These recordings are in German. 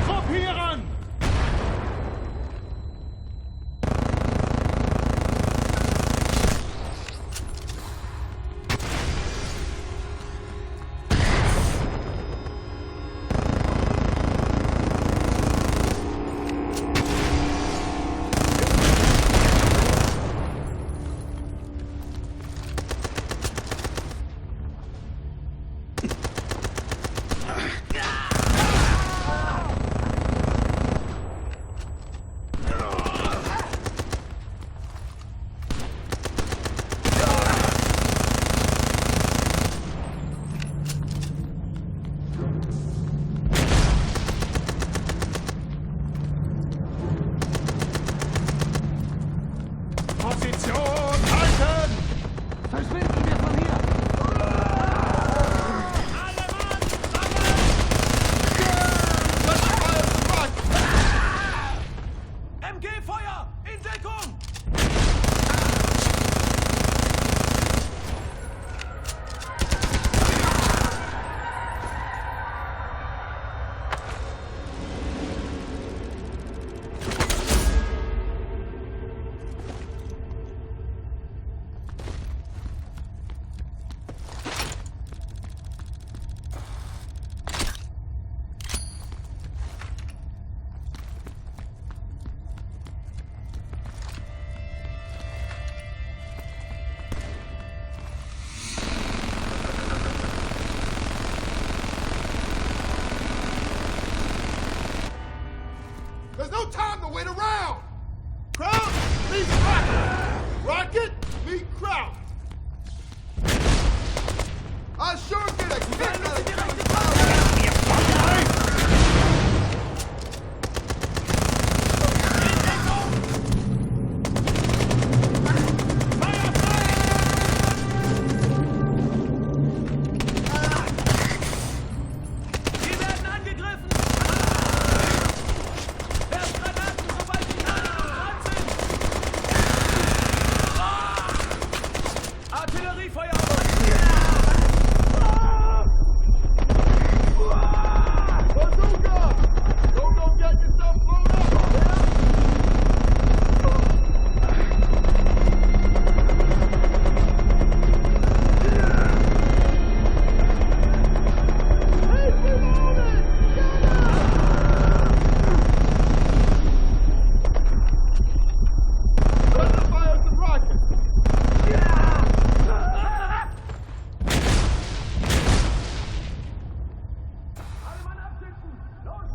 Gruppieren!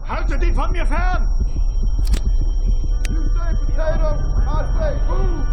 Haltet ihn von mir fern! You say potato, I say food!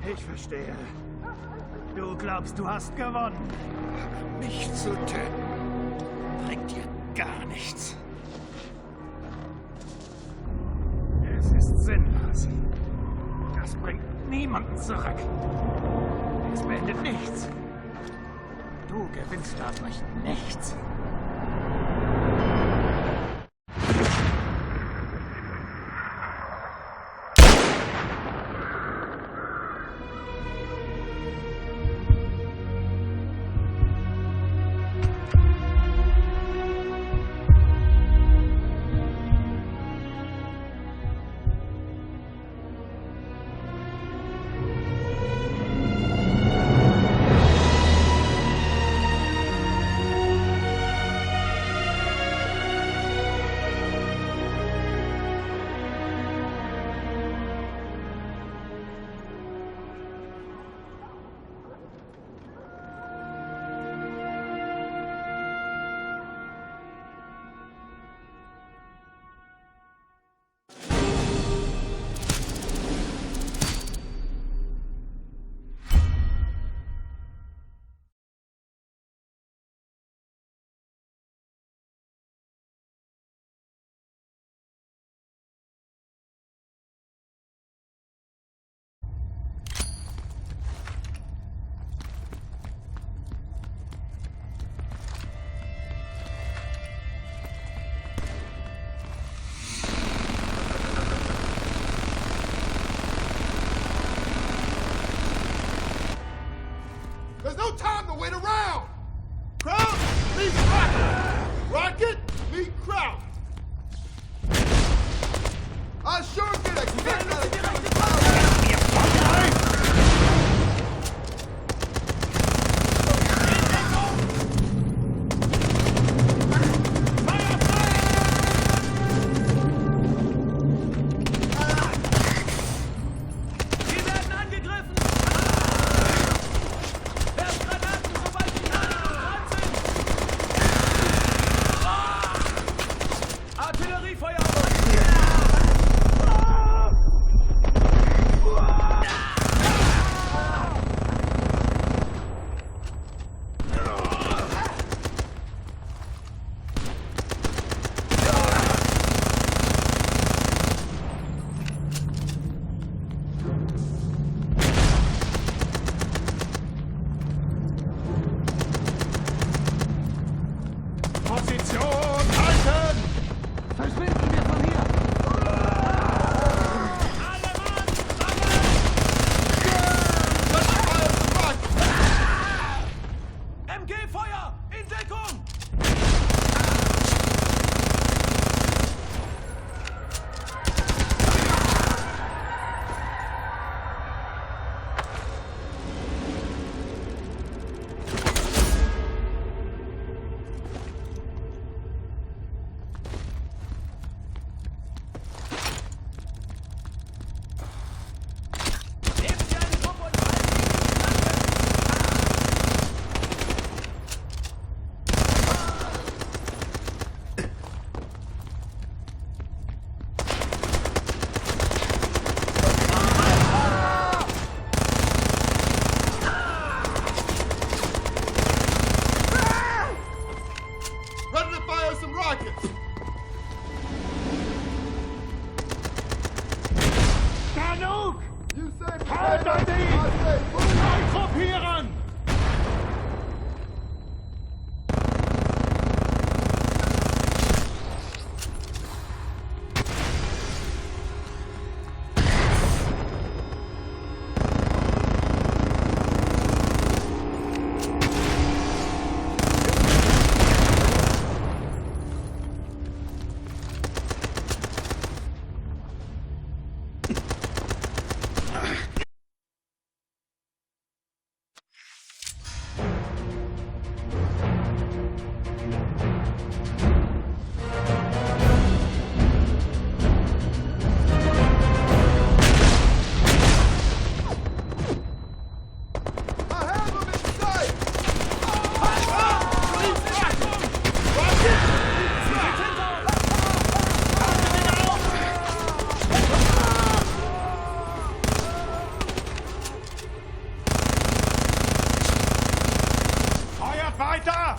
Ich verstehe. Du glaubst, du hast gewonnen. Mich zu töten bringt dir gar nichts. Es ist sinnlos. Das bringt niemanden zurück. Es beendet nichts. Du gewinnst dadurch nichts. There's no time to wait around! Kraut, meet Rocket! Rocket, meet Kraut! I sure get a kick out of killing Kraut! Position halten! Verschwinden wir von hier! MG-Feuer! In Deckung! Ready to fire some rockets! Genug! You say Halt potato, an I say boom! Gruppieren! I have them in sight! Feuert weiter!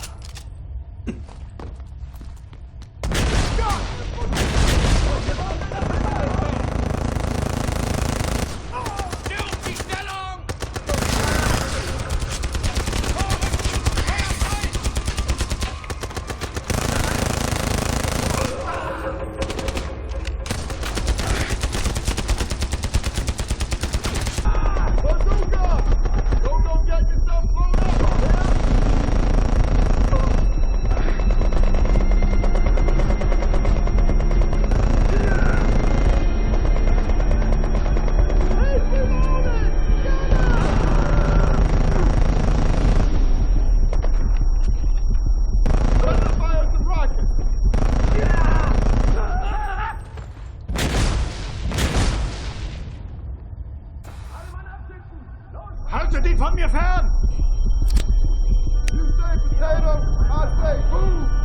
Die Stellung! Bazooka! Don't get yourself blown up, yeah? Hey, reloading! Get him! Ready to fire some rockets! Haltet ihn von mir fern! You say potato, I say boom!